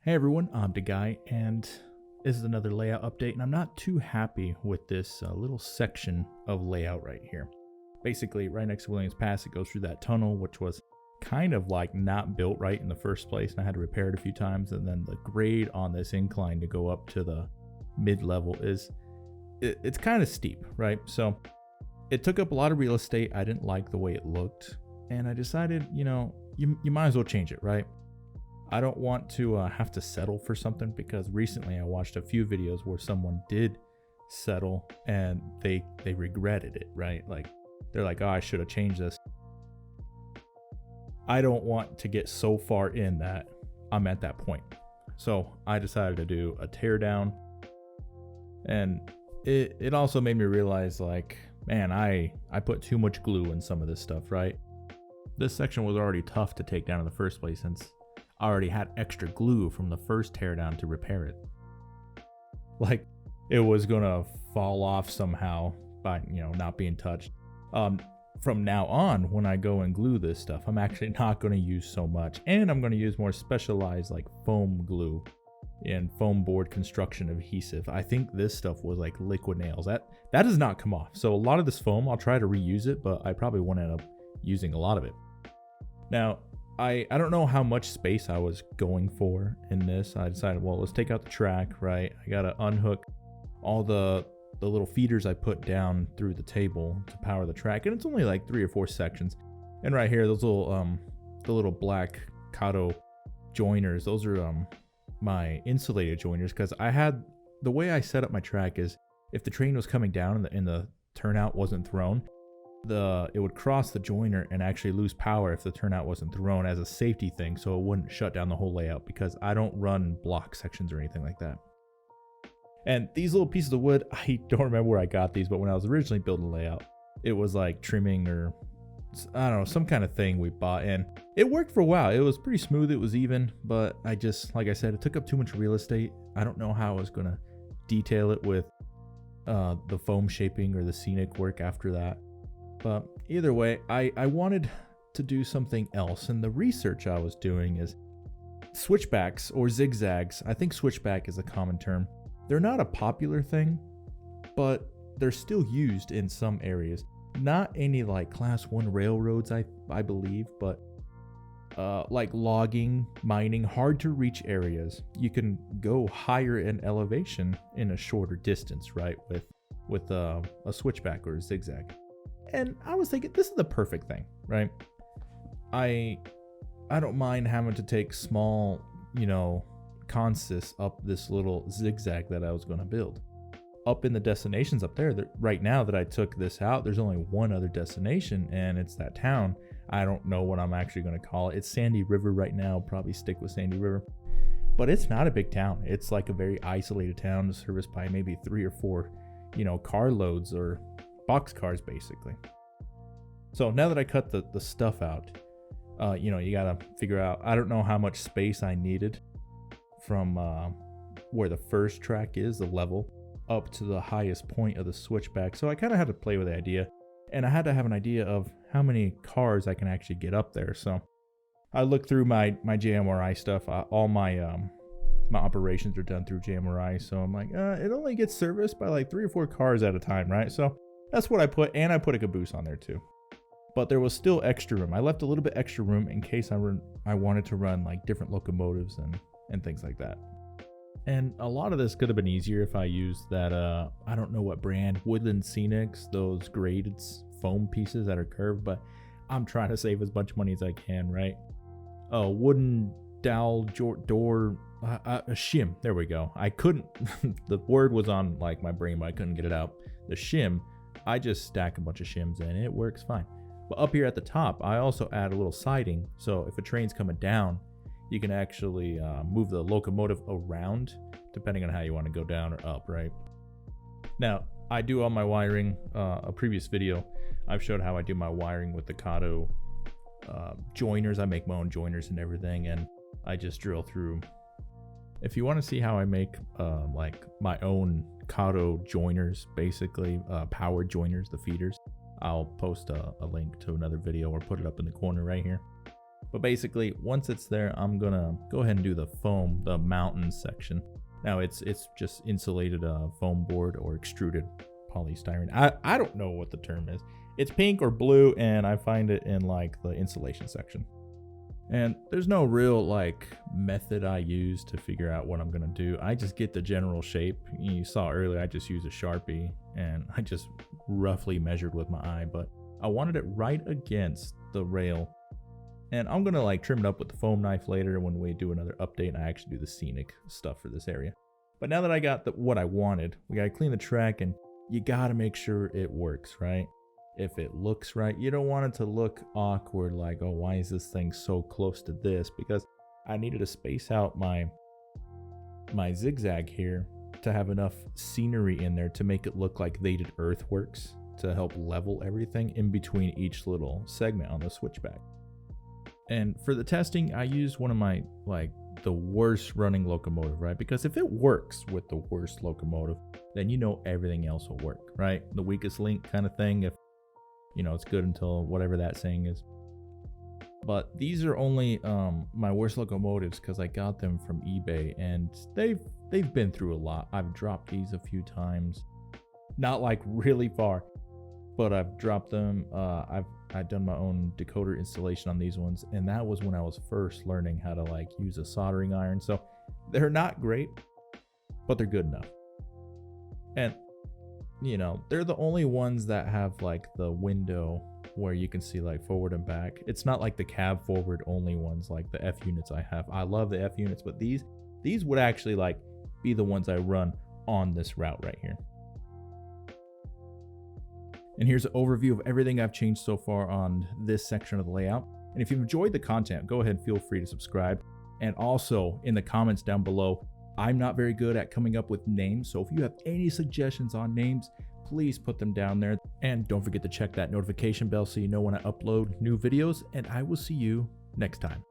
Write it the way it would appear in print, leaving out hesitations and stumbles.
Hey everyone, I'm the guy, and this is another layout update, and I'm not too happy with this little section of layout right here. Basically, right next to Williams Pass, it goes through that tunnel, which was kind of like not built right in the first place, and I had to repair it a few times, and then the grade on this incline to go up to the mid-level it's kind of steep, right? So it took up a lot of real estate. I didn't like the way it looked, and I decided, you might as well change it, right? I don't want to have to settle for something, because recently I watched a few videos where someone did settle and they regretted it, right? Like they're like, oh, I should have changed this. I don't want to get so far in that I'm at that point. So I decided to do a tear down, and it also made me realize, like, man, I put too much glue in some of this stuff, right? This section was already tough to take down in the first place, since I already had extra glue from the first teardown to repair it. Like, it was gonna fall off somehow by, not being touched. From now on, when I go and glue this stuff, I'm actually not gonna use so much, and I'm gonna use more specialized like foam glue and foam board construction adhesive. I think this stuff was like liquid nails. That does not come off. So a lot of this foam, I'll try to reuse it, but I probably won't end up using a lot of it. Now, I don't know how much space I was going for in this. I decided, well, let's take out the track, right? I gotta unhook all the little feeders I put down through the table to power the track, and it's only like 3 or 4 sections. And right here, those little the little black Kato joiners, those are my insulated joiners, because I had, the way I set up my track is, if the train was coming down and the turnout wasn't thrown, it would cross the joiner and actually lose power if the turnout wasn't thrown, as a safety thing, so it wouldn't shut down the whole layout, because I don't run block sections or anything like that. And these little pieces of wood, I don't remember where I got these, but when I was originally building the layout, it was like trimming, or I don't know, some kind of thing we bought, and it worked for a while. It was pretty smooth, it was even, but I just, like I said, it took up too much real estate. I don't know how I was gonna detail it with the foam shaping or the scenic work after that. But either way, I wanted to do something else, and the research I was doing is switchbacks or zigzags. I think switchback is a common term. They're not a popular thing, but they're still used in some areas. Not any like class 1 railroads, I believe, but like logging, mining, hard to reach areas. You can go higher in elevation in a shorter distance, right? With a switchback or a zigzag. And I was thinking, this is the perfect thing, right? I don't mind having to take small, consists up this little zigzag that I was going to build. Up in the destinations up there, right now that I took this out, there's only one other destination, and it's that town. I don't know what I'm actually going to call it. It's Sandy River right now, probably stick with Sandy River. But it's not a big town. It's like a very isolated town serviced by maybe 3 or 4, carloads or box cars, basically. So now that I cut the stuff out, you gotta figure out, I don't know how much space I needed from where the first track is, the level, up to the highest point of the switchback. So I kind of had to play with the idea, and I had to have an idea of how many cars I can actually get up there. So I looked through my JMRI stuff. All my operations are done through JMRI, so I'm like, it only gets serviced by like 3 or 4 cars at a time, right? So that's what I put, and I put a caboose on there too. But there was still extra room. I left a little bit extra room in case I wanted to run like different locomotives and things like that. And a lot of this could have been easier if I used that, I don't know what brand, Woodland Scenics, those graded foam pieces that are curved, but I'm trying to save as much money as I can, right? Oh, wooden dowel door, a shim. There we go. I couldn't, the word was on like my brain, but I couldn't get it out. The shim, I just stack a bunch of shims and it works fine. But up here at the top, I also add a little siding, so if a train's coming down, you can actually move the locomotive around, depending on how you want to go down or up, right? Now, I do all my wiring. A previous video, I've showed how I do my wiring with the Kato joiners. I make my own joiners and everything, and I just drill through. If you want to see how I make like my own Kato joiners, basically power joiners, the feeders, I'll post a link to another video or put it up in the corner right here. But basically, once it's there, I'm gonna go ahead and do the foam, the mountain section. Now it's just insulated foam board or extruded polystyrene. I don't know what the term is. It's pink or blue, and I find it in like the insulation section. And there's no real like method I use to figure out what I'm gonna do. I just get the general shape. You saw earlier, I just used a Sharpie and I just roughly measured with my eye, but I wanted it right against the rail. And I'm gonna like trim it up with the foam knife later when we do another update and I actually do the scenic stuff for this area. But now that I got what I wanted, we gotta clean the track, and you gotta make sure it works, right? If it looks right, you don't want it to look awkward, like, oh, why is this thing so close to this? Because I needed to space out my zigzag here to have enough scenery in there to make it look like they did earthworks to help level everything in between each little segment on the switchback. And for the testing, I used one of my, like, the worst running locomotive, right? Because if it works with the worst locomotive, then you know everything else will work, right? The weakest link kind of thing. If you know, it's good until whatever that saying is. But these are only my worst locomotives because I got them from eBay, and they've been through a lot. I've dropped these a few times, not like really far, but I've dropped them. I've done my own decoder installation on these ones, and that was when I was first learning how to like use a soldering iron. So they're not great, but they're good enough. And you know, they're the only ones that have like the window where you can see like forward and back. It's not like the cab forward only ones like the F units I have. I love the F units, but these would actually like be the ones I run on this route right here. And here's an overview of everything I've changed so far on this section of the layout. And if you've enjoyed the content, go ahead and feel free to subscribe. And also in the comments down below, I'm not very good at coming up with names, so if you have any suggestions on names, please put them down there. And don't forget to check that notification bell so you know when I upload new videos, and I will see you next time.